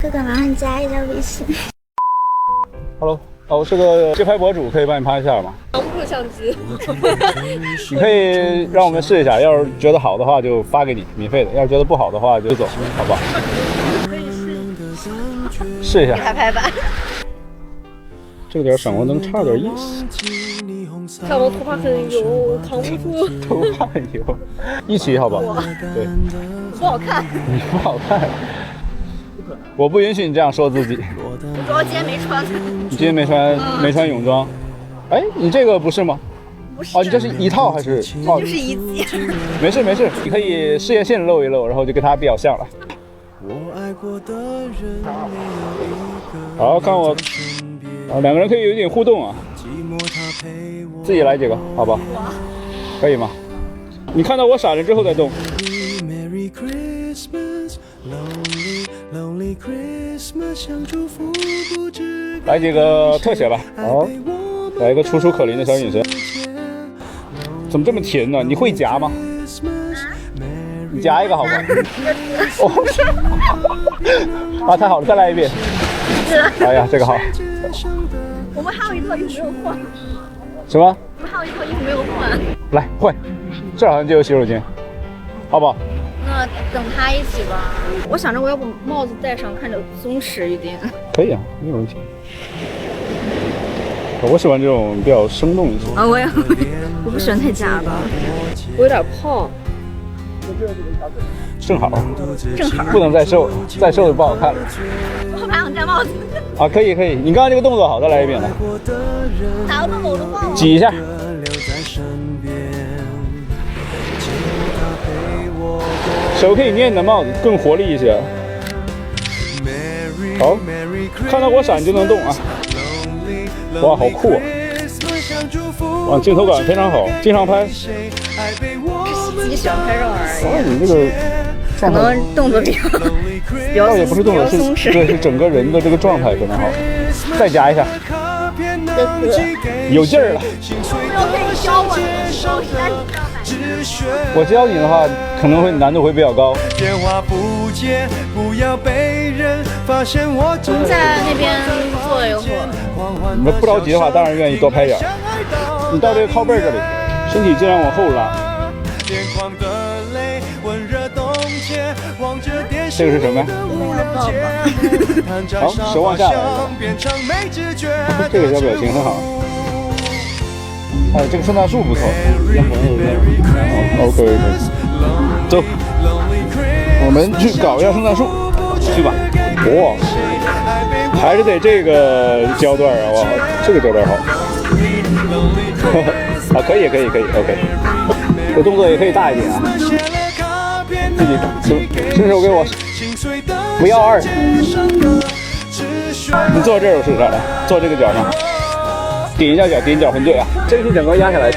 哥哥，麻烦加一下微信。Hello， 我是个街拍博主，可以帮你拍一下吗？防不住相机。你可以让我们试一下，要是觉得好的话就发给你，免费的；要是觉得不好的话就走，好不好？可以试一下。拍吧。这点闪光灯差点意思。看我头发很油，扛不住。头发很油，一起好不好？对，不好看。你不好看。我不允许你这样说自己。我主要今天没穿。你今天没穿泳装？哎，你这个不是吗？不是。哦，你这是一套还是？哦，就是一件。没事没事，你可以事业线露一露，然后就跟他比较像了。好，看我。两个人可以有一点互动啊。自己来几个，好吧？可以吗？你看到我闪了之后再动。来几个特写吧。好，来一个楚楚可怜的小眼神。怎么这么甜呢？你会夹吗？你夹一个好吧？哦，啊，太好了，再来一遍。哎呀，这个好。我们还有一套衣服没有换。什么？我们还有一套衣服没有换。来换，这好像就有洗手间，好不好？那等他一起吧。我想着我要把帽子戴上，看着松弛一点。可以啊，没有问题。我喜欢这种比较生动一些。啊，我不喜欢太假的，我有点胖。正好，不能再瘦，再瘦就不好看了。我还想戴帽子。啊，可以，你刚刚这个动作好，再来一遍来。哪个动作我都忘了。挤一下。手可以捏你的帽子，更活力一些。好，看到我闪就能动啊！哇，好酷啊！哇，镜头感非常好，经常拍。自己喜欢拍照而已。哇，你这个可能动作比较倒也不是动作，是对，是整个人的这个状态非常好。再夹一下，有劲儿了。我教你的话，可能会难度会比较高。我们在那边坐了一会儿。你们不着急的话，当然愿意多拍点。你到这个靠背这里，身体尽量往后拉。这个是什么呀？好，手往下来。这个小表情很好。哎，这个圣诞树不错。OK， 走，我们去搞一下圣诞树，去吧。哇，还是得这个焦段啊！哇，这个焦段好。啊，可以 ，OK。这动作也可以大一点啊。自己伸手给我，不要2。你坐这儿我试试来，坐这个脚上，顶一下脚，顶脚很对啊。这个是整个压下来。